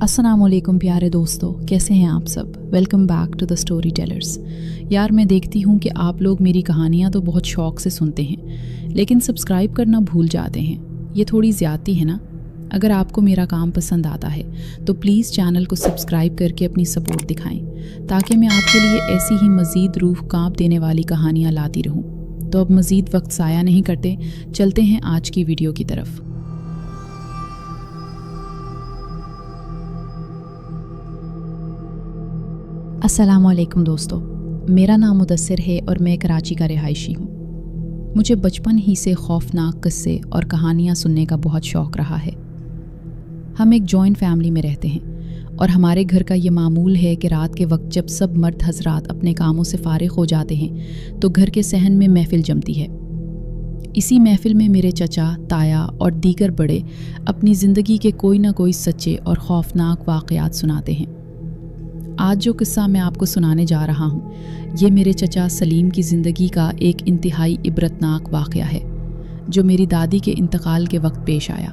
अस्सलामुअलैकुम प्यारे दोस्तों, कैसे हैं आप सब। Welcome back to the storytellers. यार मैं देखती हूँ कि आप लोग मेरी कहानियाँ तो बहुत शौक़ से सुनते हैं, लेकिन सब्सक्राइब करना भूल जाते हैं। ये थोड़ी ज़्यादती है ना। अगर आपको मेरा काम पसंद आता है तो प्लीज़ चैनल को सब्सक्राइब करके अपनी सपोर्ट दिखाएं, ताकि मैं आपके लिए ऐसी ही मज़ीद रूह कांप देने वाली कहानियाँ लाती रहूँ। तो अब मज़ीद वक्त ज़ाया नहीं करते, चलते हैं आज की वीडियो की तरफ। अस्सलामुअलैकुम दोस्तों, मेरा नाम मुदस्सिर है और मैं कराची का रिहायशी हूँ। मुझे बचपन ही से खौफनाक किस्से और कहानियाँ सुनने का बहुत शौक़ रहा है। हम एक जॉइंट फैमिली में रहते हैं और हमारे घर का ये मामूल है कि रात के वक्त जब सब मर्द हजरात अपने कामों से फारिग हो जाते हैं तो घर के सहन में महफिल जमती है। इसी महफिल में मेरे चचा, ताया और दीगर बड़े अपनी ज़िंदगी के कोई ना कोई सच्चे और खौफनाक वाक़यात सुनाते हैं। आज जो किस्सा मैं आपको सुनाने जा रहा हूँ, ये मेरे चचा सलीम की ज़िंदगी का एक इंतहाई इबरतनाक वाक़या है, जो मेरी दादी के इंतकाल के वक्त पेश आया।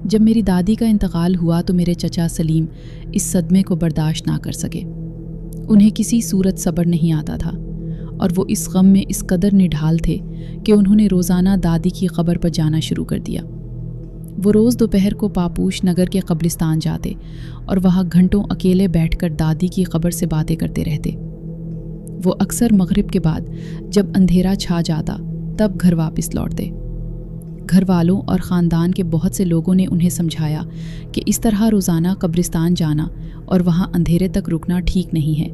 जब मेरी दादी का इंतकाल हुआ तो मेरे चचा सलीम इस सदमे को बर्दाश्त ना कर सके। उन्हें किसी सूरत सब्र नहीं आता था और वो इस गम में इस कदर निढाल थे कि उन्होंने रोज़ाना दादी की कब्र पर जाना शुरू कर दिया। वो रोज़ दोपहर को पापूश नगर के कब्रिस्तान जाते और वहाँ घंटों अकेले बैठकर दादी की कब्र से बातें करते रहते। वो अक्सर मगरिब के बाद जब अंधेरा छा जाता तब घर वापस लौटते। घर वालों और ख़ानदान के बहुत से लोगों ने उन्हें समझाया कि इस तरह रोज़ाना कब्रिस्तान जाना और वहाँ अंधेरे तक रुकना ठीक नहीं है,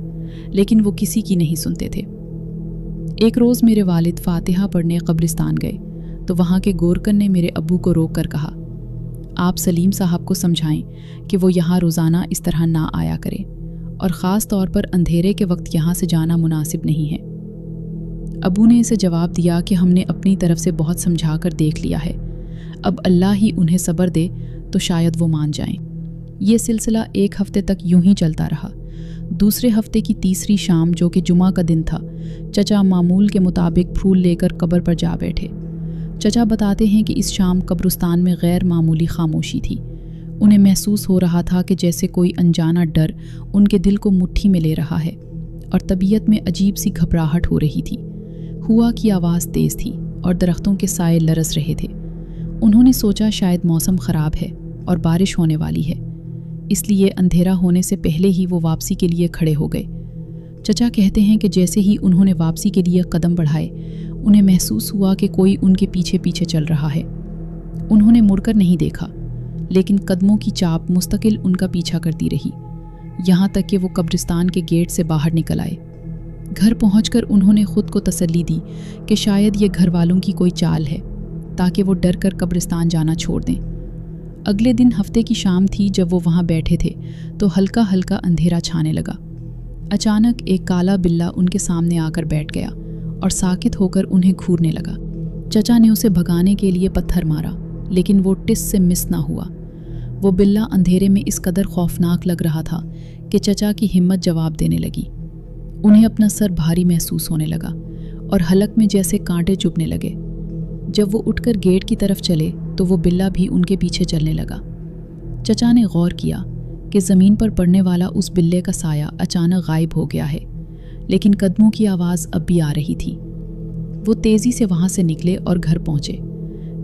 लेकिन वो किसी की नहीं सुनते थे। एक रोज़ मेरे वालिद फातिहा पढ़ने कब्रिस्तान गए तो वहाँ के गोरकन ने मेरे अब्बू को रोक कर कहा, आप सलीम साहब को समझाएं कि वो यहाँ रोज़ाना इस तरह ना आया करें और ख़ास तौर पर अंधेरे के वक्त यहाँ से जाना मुनासिब नहीं है। अबू ने इसे जवाब दिया कि हमने अपनी तरफ से बहुत समझा कर देख लिया है, अब अल्लाह ही उन्हें सब्र दे तो शायद वो मान जाएं। ये सिलसिला एक हफ्ते तक यूं ही चलता रहा। दूसरे हफ्ते की तीसरी शाम, जो कि जुमा का दिन था, चचा मामूल के मुताबिक फूल लेकर कब्र पर जा बैठे। चचा बताते हैं कि इस शाम कब्रिस्तान में गैर मामूली खामोशी थी। उन्हें महसूस हो रहा था कि जैसे कोई अनजाना डर उनके दिल को मुट्ठी में ले रहा है और तबीयत में अजीब सी घबराहट हो रही थी। हुआ की आवाज़ तेज़ थी और दरख्तों के साए लरस रहे थे। उन्होंने सोचा शायद मौसम ख़राब है और बारिश होने वाली है, इसलिए अंधेरा होने से पहले ही वो वापसी के लिए खड़े हो गए। चचा कहते हैं कि जैसे ही उन्होंने वापसी के लिए कदम बढ़ाए, उन्हें महसूस हुआ कि कोई उनके पीछे पीछे चल रहा है। उन्होंने मुड़कर नहीं देखा, लेकिन कदमों की चाप मुस्तकिल उनका पीछा करती रही, यहाँ तक कि वो कब्रिस्तान के गेट से बाहर निकल आए। घर पहुंचकर उन्होंने खुद को तसल्ली दी कि शायद ये घर वालों की कोई चाल है, ताकि वो डर कर कब्रिस्तान जाना छोड़ दें। अगले दिन हफ्ते की शाम थी। जब वो वहाँ बैठे थे तो हल्का हल्का अंधेरा छाने लगा। अचानक एक काला बिल्ला उनके सामने आकर बैठ गया और साकित होकर उन्हें घूरने लगा। चचा ने उसे भगाने के लिए पत्थर मारा, लेकिन वो टिस से मिस ना हुआ। वो बिल्ला अंधेरे में इस कदर खौफनाक लग रहा था कि चचा की हिम्मत जवाब देने लगी। उन्हें अपना सर भारी महसूस होने लगा और हलक में जैसे कांटे चुभने लगे। जब वो उठकर गेट की तरफ चले तो वो बिल्ला भी उनके पीछे चलने लगा। चचा ने गौर किया कि ज़मीन पर पड़ने वाला उस बिल्ले का साया अचानक गायब हो गया है, लेकिन कदमों की आवाज़ अब भी आ रही थी। वो तेज़ी से वहाँ से निकले और घर पहुँचे।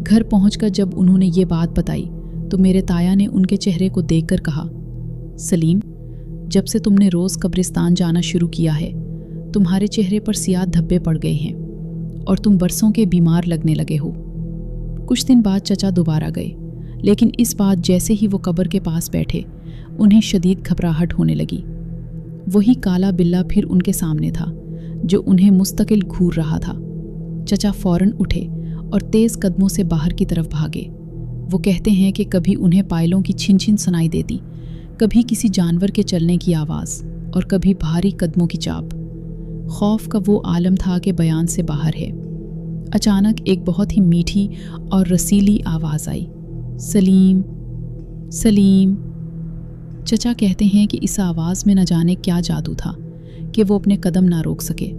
घर पहुँचकर जब उन्होंने ये बात बताई तो मेरे ताया ने उनके चेहरे को देखकर कहा, सलीम, जब से तुमने रोज़ कब्रिस्तान जाना शुरू किया है, तुम्हारे चेहरे पर सियाह धब्बे पड़ गए हैं और तुम बरसों के बीमार लगने लगे हो। कुछ दिन बाद चचा दोबारा गए, लेकिन इस बार जैसे ही वो कब्र के पास बैठे, उन्हें शदीद घबराहट होने लगी। वही काला बिल्ला फिर उनके सामने था, जो उन्हें मुस्तकिल घूर रहा था। चचा फौरन उठे और तेज़ कदमों से बाहर की तरफ भागे। वो कहते हैं कि कभी उन्हें पायलों की छिन छिन सुनाई देती, कभी किसी जानवर के चलने की आवाज़ और कभी भारी कदमों की चाप। खौफ का वो आलम था कि बयान से बाहर है। अचानक एक बहुत ही मीठी और रसीली आवाज़ आई, सलीम, सलीम। चचा कहते हैं कि इस आवाज़ में न जाने क्या जादू था कि वो अपने कदम ना रोक सके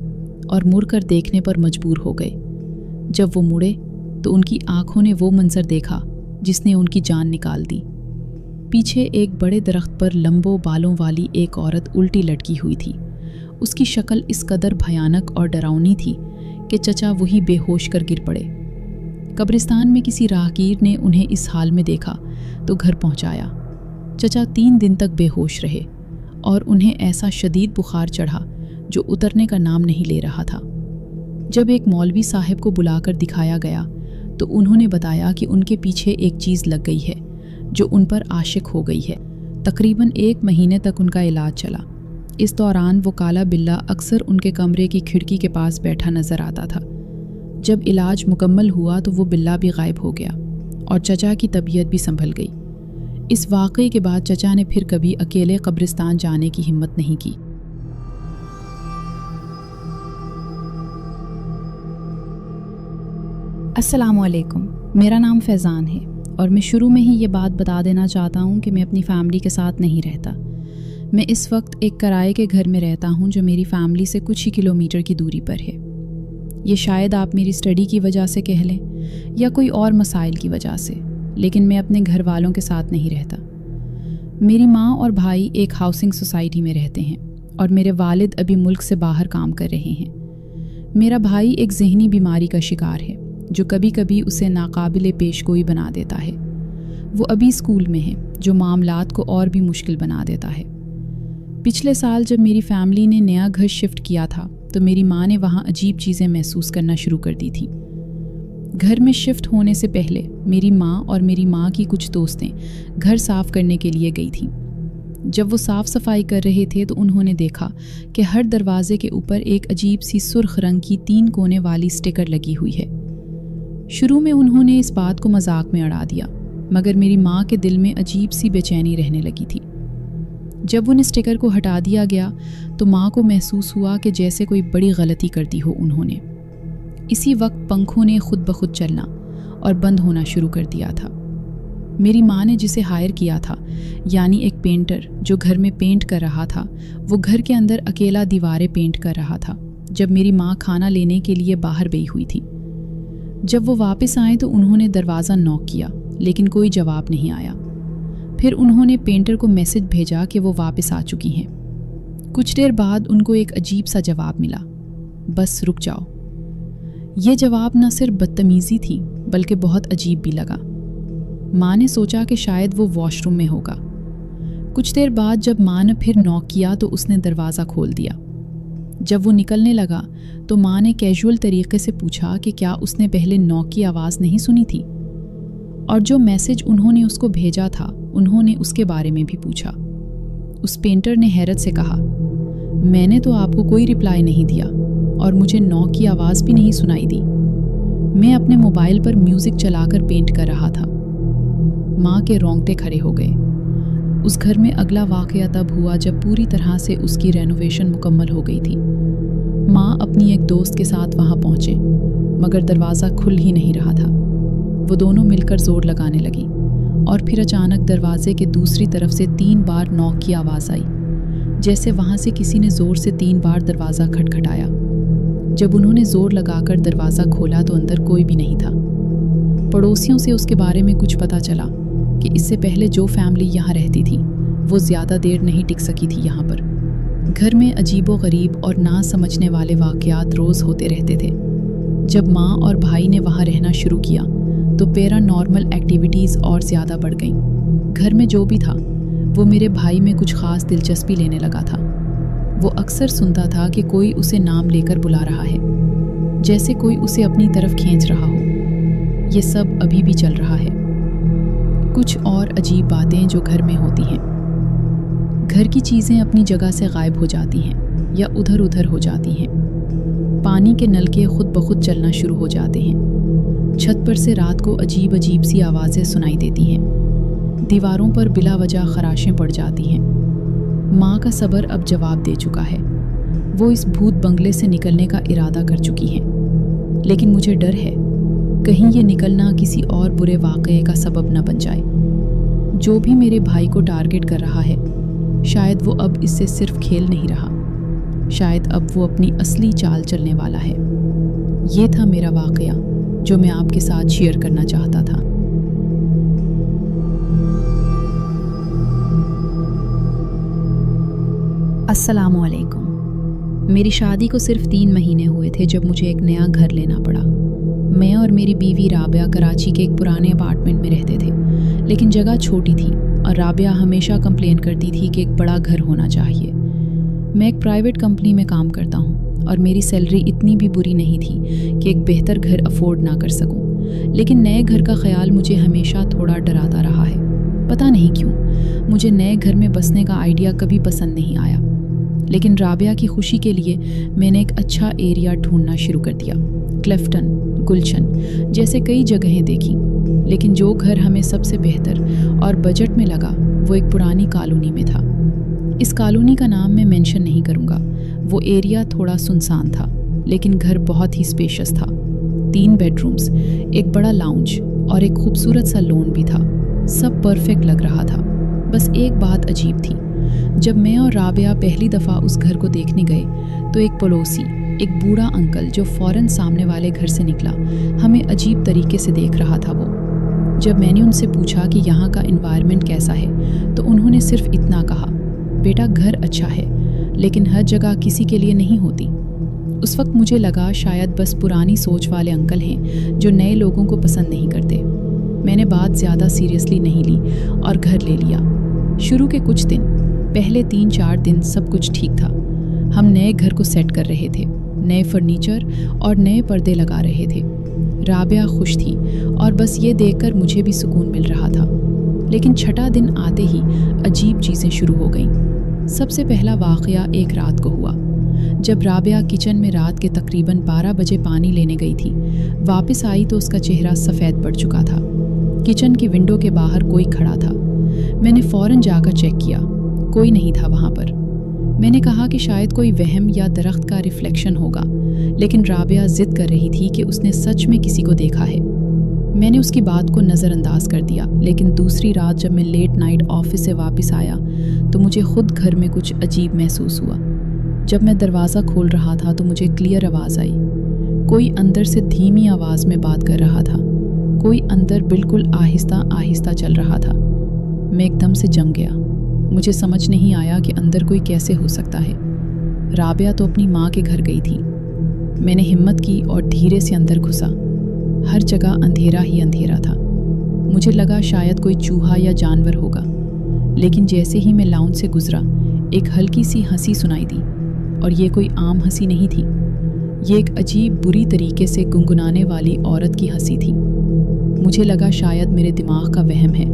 और मुड़कर देखने पर मजबूर हो गए। जब वो मुड़े तो उनकी आंखों ने वो मंजर देखा जिसने उनकी जान निकाल दी। پیچھے ایک بڑے درخت پر لمبوں بالوں والی ایک عورت الٹی لٹکی ہوئی تھی۔ اس کی شکل اس قدر بھیانک اور ڈراؤنی تھی کہ چچا وہی بے ہوش کر گر پڑے۔ قبرستان میں کسی راہگیر نے انہیں اس حال میں دیکھا تو گھر پہنچایا۔ چچا 3 دن تک بے ہوش رہے اور انہیں ایسا شدید بخار چڑھا جو اترنے کا نام نہیں لے رہا تھا۔ جب ایک مولوی صاحب کو بلا کر دکھایا گیا تو انہوں نے بتایا کہ ان کے پیچھے ایک چیز لگ گئی ہے جو ان پر عاشق ہو گئی ہے۔ تقریباً 1 مہینے تک ان کا علاج چلا۔ اس دوران وہ کالا بلّا اکثر ان کے کمرے کی کھڑکی کے پاس بیٹھا نظر آتا تھا۔ جب علاج مکمل ہوا تو وہ بلّا بھی غائب ہو گیا اور چچا کی طبیعت بھی سنبھل گئی۔ اس واقعے کے بعد چچا نے پھر کبھی اکیلے قبرستان جانے کی ہمت نہیں کی۔ السلام علیکم، میرا نام فیضان ہے اور میں شروع میں ہی یہ بات بتا دینا چاہتا ہوں کہ میں اپنی فیملی کے ساتھ نہیں رہتا۔ میں اس وقت ایک کرائے کے گھر میں رہتا ہوں جو میری فیملی سے کچھ ہی کلومیٹر کی دوری پر ہے۔ یہ شاید آپ میری اسٹڈی کی وجہ سے کہہ لیں یا کوئی اور مسائل کی وجہ سے، لیکن میں اپنے گھر والوں کے ساتھ نہیں رہتا۔ میری ماں اور بھائی ایک ہاؤسنگ سوسائٹی میں رہتے ہیں اور میرے والد ابھی ملک سے باہر کام کر رہے ہیں۔ میرا بھائی ایک ذہنی بیماری کا شکار ہے جو کبھی کبھی اسے ناقابل پیش گوئی بنا دیتا ہے۔ وہ ابھی اسکول میں ہے جو معاملات کو اور بھی مشکل بنا دیتا ہے۔ پچھلے سال جب میری فیملی نے نیا گھر شفٹ کیا تھا تو میری ماں نے وہاں عجیب چیزیں محسوس کرنا شروع کر دی تھی۔ گھر میں شفٹ ہونے سے پہلے میری ماں اور میری ماں کی کچھ دوستیں گھر صاف کرنے کے لیے گئی تھیں۔ جب وہ صاف صفائی کر رہے تھے تو انہوں نے دیکھا کہ ہر دروازے کے اوپر ایک عجیب سی سرخ رنگ کی 3 کونے والی سٹیکر لگی ہوئی ہے۔ شروع میں انہوں نے اس بات کو مذاق میں اڑا دیا، مگر میری ماں کے دل میں عجیب سی بے چینی رہنے لگی تھی۔ جب ان سٹیکر کو ہٹا دیا گیا تو ماں کو محسوس ہوا کہ جیسے کوئی بڑی غلطی کر دی ہو انہوں نے۔ اسی وقت پنکھوں نے خود بخود چلنا اور بند ہونا شروع کر دیا تھا۔ میری ماں نے جسے ہائر کیا تھا، یعنی ایک پینٹر جو گھر میں پینٹ کر رہا تھا، وہ گھر کے اندر اکیلا دیواریں پینٹ کر رہا تھا جب میری ماں کھانا لینے کے لیے باہر گئی ہوئی تھی۔ جب وہ واپس آئے تو انہوں نے دروازہ نوک کیا لیکن کوئی جواب نہیں آیا۔ پھر انہوں نے پینٹر کو میسج بھیجا کہ وہ واپس آ چکی ہیں۔ کچھ دیر بعد ان کو ایک عجیب سا جواب ملا، بس رک جاؤ۔ یہ جواب نہ صرف بدتمیزی تھی بلکہ بہت عجیب بھی لگا۔ ماں نے سوچا کہ شاید وہ واش روم میں ہوگا۔ کچھ دیر بعد جب ماں نے پھر نوک کیا تو اس نے دروازہ کھول دیا۔ جب وہ نکلنے لگا تو ماں نے کیجول طریقے سے پوچھا کہ کیا اس نے پہلے نوک کی آواز نہیں سنی تھی، اور جو میسج انہوں نے اس کو بھیجا تھا انہوں نے اس کے بارے میں بھی پوچھا۔ اس پینٹر نے حیرت سے کہا، میں نے تو آپ کو کوئی رپلائی نہیں دیا اور مجھے نوک کی آواز بھی نہیں سنائی دی۔ میں اپنے موبائل پر میوزک چلا کر پینٹ کر رہا تھا۔ ماں کے رونگٹے کھڑے ہو گئے۔ اس گھر میں اگلا واقعہ تب ہوا جب پوری طرح سے اس کی رینوویشن مکمل ہو گئی تھی۔ ماں اپنی ایک دوست کے ساتھ وہاں پہنچے مگر دروازہ کھل ہی نہیں رہا تھا۔ وہ دونوں مل کر زور لگانے لگی اور پھر اچانک دروازے کے دوسری طرف سے 3 بار نوک کی آواز آئی، جیسے وہاں سے کسی نے زور سے 3 بار دروازہ کھٹکھٹایا۔ جب انہوں نے زور لگا کر دروازہ کھولا تو اندر کوئی بھی نہیں تھا۔ پڑوسیوں سے اس کے بارے میں کچھ پتہ چلا کہ اس سے پہلے جو فیملی یہاں رہتی تھی وہ زیادہ دیر نہیں ٹک سکی تھی یہاں پر۔ گھر میں عجیب و غریب اور نہ سمجھنے والے واقعات روز ہوتے رہتے تھے۔ جب ماں اور بھائی نے وہاں رہنا شروع کیا تو پیرا نارمل ایکٹیویٹیز اور زیادہ بڑھ گئیں۔ گھر میں جو بھی تھا وہ میرے بھائی میں کچھ خاص دلچسپی لینے لگا تھا۔ وہ اکثر سنتا تھا کہ کوئی اسے نام لے کر بلا رہا ہے، جیسے کوئی اسے اپنی طرف کھینچ رہا ہو۔ یہ سب ابھی بھی چل رہا ہے۔ کچھ اور عجیب باتیں جو گھر میں ہوتی ہیں۔ گھر کی چیزیں اپنی جگہ سے غائب ہو جاتی ہیں یا ادھر ادھر ہو جاتی ہیں۔ پانی کے نلکے خود بخود چلنا شروع ہو جاتے ہیں۔ چھت پر سے رات کو عجیب عجیب سی آوازیں سنائی دیتی ہیں۔ دیواروں پر بلا وجہ خراشیں پڑ جاتی ہیں۔ ماں کا صبر اب جواب دے چکا ہے۔ وہ اس بھوت بنگلے سے نکلنے کا ارادہ کر چکی ہیں، لیکن مجھے ڈر ہے کہیں یہ نکلنا کسی اور برے واقعے کا سبب نہ بن جائے۔ جو بھی میرے بھائی کو ٹارگٹ کر رہا ہے، شاید وہ اب اس سے صرف کھیل نہیں رہا، شاید اب وہ اپنی اصلی چال چلنے والا ہے۔ یہ تھا میرا واقعہ جو میں آپ کے ساتھ شیئر کرنا چاہتا تھا۔ अस्सलामु अलैकुम। मेरी शादी को सिर्फ 3 महीने हुए थे जब मुझे एक नया घर लेना पड़ा। मैं और मेरी बीवी राबिया कराची के एक पुराने अपार्टमेंट में रहते थे, लेकिन जगह छोटी थी और राबिया हमेशा कंप्लेन करती थी कि एक बड़ा घर होना चाहिए। मैं एक प्राइवेट कंपनी में काम करता हूँ और मेरी सैलरी इतनी भी बुरी नहीं थी कि एक बेहतर घर अफोर्ड ना कर सकूँ, लेकिन नए घर का ख्याल मुझे हमेशा थोड़ा डराता रहा है। पता नहीं क्यों मुझे नए घर में बसने का आइडिया कभी पसंद नहीं आया, लेकिन राबिया की खुशी के लिए मैंने एक अच्छा एरिया ढूंढना शुरू कर दिया। क्लिफ्टन, गुलशन जैसे कई जगहें देखी, लेकिन जो घर हमें सबसे बेहतर और बजट में लगा वो एक पुरानी कॉलोनी में था। इस कॉलोनी का नाम मैं मेंशन नहीं करूँगा। वो एरिया थोड़ा सुनसान था, लेकिन घर बहुत ही स्पेशियस था। 3 बेडरूम्स, एक बड़ा लाउंज और एक खूबसूरत सा लॉन भी था। सब परफेक्ट लग रहा था। बस एक बात अजीब थी। जब मैं और राबिया पहली दफ़ा उस घर को देखने गए तो एक पड़ोसी, एक बूढ़ा अंकल जो फ़ौरन सामने वाले घर से निकला, हमें अजीब तरीके से देख रहा था। वो जब मैंने उनसे पूछा कि यहाँ का एनवायरनमेंट कैसा है तो उन्होंने सिर्फ इतना कहा, बेटा घर अच्छा है लेकिन हर जगह किसी के लिए नहीं होती। उस वक्त मुझे लगा शायद बस पुरानी सोच वाले अंकल हैं जो नए लोगों को पसंद नहीं करते। मैंने बात ज़्यादा सीरियसली नहीं ली और घर ले लिया। शुरू के कुछ दिन, पहले 3-4 दिन सब कुछ ठीक था। हम नए घर को सेट कर रहे थे, नए फर्नीचर और नए पर्दे लगा रहे थे। राबिया खुश थी और बस ये देखकर मुझे भी सुकून मिल रहा था। लेकिन छठा दिन आते ही अजीब चीज़ें शुरू हो गईं। सबसे पहला वाक़या एक रात को हुआ, जब राबिया किचन में रात के तकरीबन 12 बजे पानी लेने गई थी। वापस आई तो उसका चेहरा सफ़ेद पड़ चुका था। किचन की विंडो के बाहर कोई खड़ा था। मैंने फ़ौरन जाकर चेक किया, कोई नहीं था वहाँ पर। मैंने कहा कि शायद कोई वहम या दरख्त का रिफ्लेक्शन होगा, लेकिन राबिया ज़िद कर रही थी कि उसने सच में किसी को देखा है। मैंने उसकी बात को नज़रअंदाज कर दिया, लेकिन दूसरी रात जब मैं लेट नाइट ऑफिस से वापस आया तो मुझे खुद घर में कुछ अजीब महसूस हुआ। जब मैं दरवाज़ा खोल रहा था तो मुझे क्लियर आवाज़ आई। कोई अंदर से धीमी आवाज़ में बात कर रहा था। कोई अंदर बिल्कुल आहिस्ता आहिस्ता चल रहा था। मैं एकदम से जम गया। मुझे समझ नहीं आया कि अंदर कोई कैसे हो सकता है। राबिया तो अपनी माँ के घर गई थी। मैंने हिम्मत की और धीरे से अंदर घुसा। हर जगह अंधेरा ही अंधेरा था। मुझे लगा शायद कोई चूहा या जानवर होगा, लेकिन जैसे ही मैं लाउंज से गुजरा एक हल्की सी हंसी सुनाई दी, और ये कोई आम हंसी नहीं थी। ये एक अजीब बुरी तरीके से गुनगुनाने वाली औरत की हंसी थी। मुझे लगा शायद मेरे दिमाग का वहम है,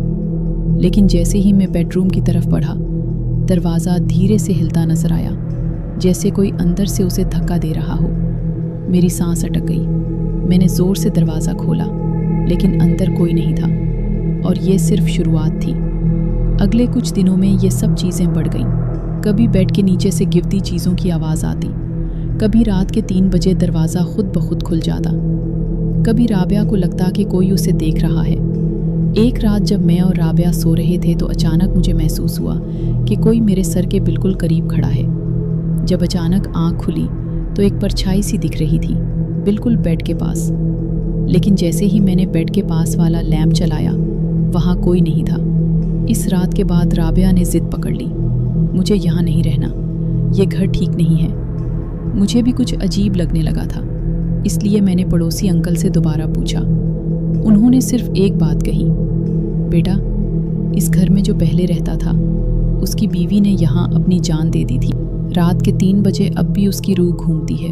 लेकिन जैसे ही मैं बेडरूम की तरफ बढ़ा, दरवाज़ा धीरे से हिलता नजर आया, जैसे कोई अंदर से उसे धक्का दे रहा हो। मेरी सांस अटक गई। मैंने ज़ोर से दरवाज़ा खोला, लेकिन अंदर कोई नहीं था, और ये सिर्फ शुरुआत थी। अगले कुछ दिनों में ये सब चीज़ें बढ़ गईं। कभी बेड के नीचे से गिरती चीज़ों की आवाज़ आती, कभी रात के 3 बजे दरवाज़ा खुद ब खुद खुल जाता, कभी राबिया को लगता कि कोई उसे देख रहा है। एक रात जब मैं और राबिया सो रहे थे तो अचानक मुझे महसूस हुआ कि कोई मेरे सर के बिल्कुल करीब खड़ा है। जब अचानक आँख खुली तो एक परछाई सी दिख रही थी, बिल्कुल बेड के पास। लेकिन जैसे ही मैंने बेड के पास वाला लैंप चलाया, वहाँ कोई नहीं था। इस रात के बाद राबिया ने जिद पकड़ ली, मुझे यहाँ नहीं रहना, ये घर ठीक नहीं है। मुझे भी कुछ अजीब लगने लगा था, इसलिए मैंने पड़ोसी अंकल से दोबारा पूछा। उन्होंने सिर्फ एक बात कही, बेटा, इस घर में जो पहले रहता था उसकी बीवी ने यहाँ अपनी जान दे दी थी। रात के 3 बजे अब भी उसकी रूह घूमती है।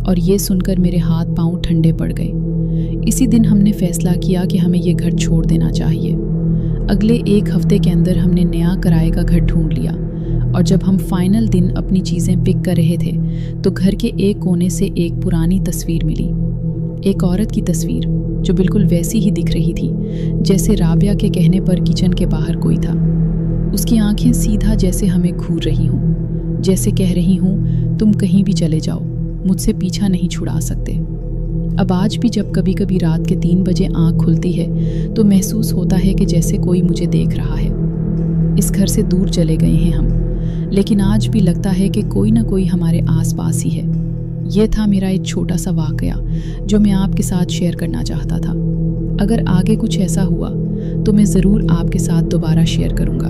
और ये सुनकर मेरे हाथ पांव ठंडे पड़ गए। इसी दिन हमने फैसला किया कि हमें ये घर छोड़ देना चाहिए। अगले 1 हफ्ते के अंदर हमने नया किराए का घर ढूंढ लिया, और जब हम फाइनल दिन अपनी चीज़ें पिक कर रहे थे तो घर के एक कोने से एक पुरानी तस्वीर मिली। एक औरत की तस्वीर जो बिल्कुल वैसी ही दिख रही थी जैसे राबिया के कहने पर किचन के बाहर कोई था। उसकी आंखें सीधा जैसे हमें घूर रही हों, जैसे कह रही हों, तुम कहीं भी चले जाओ, मुझसे पीछा नहीं छुड़ा सकते। अब आज भी जब कभी कभी रात के 3 बजे आँख खुलती है तो महसूस होता है कि जैसे कोई मुझे देख रहा है। इस घर से दूर चले गए हैं हम, लेकिन आज भी लगता है कि कोई ना कोई हमारे आसपास ही है। ये था मेरा एक छोटा सा वाकया जो मैं आपके साथ शेयर करना चाहता था। अगर आगे कुछ ऐसा हुआ तो मैं ज़रूर आपके साथ दोबारा शेयर करूँगा।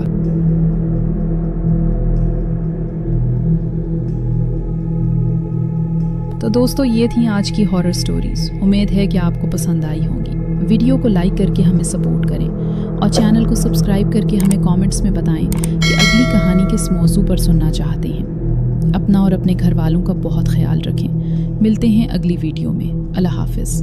تو دوستو یہ تھیں آج کی ہارر سٹوریز. امید ہے کہ آپ کو پسند آئی ہوں گی. ویڈیو کو لائک کر کے ہمیں سپورٹ کریں اور چینل کو سبسکرائب کر کے ہمیں کامنٹس میں بتائیں کہ اگلی کہانی کس موضوع پر سننا چاہتے ہیں. اپنا اور اپنے گھر والوں کا بہت خیال رکھیں. ملتے ہیں اگلی ویڈیو میں. اللہ حافظ.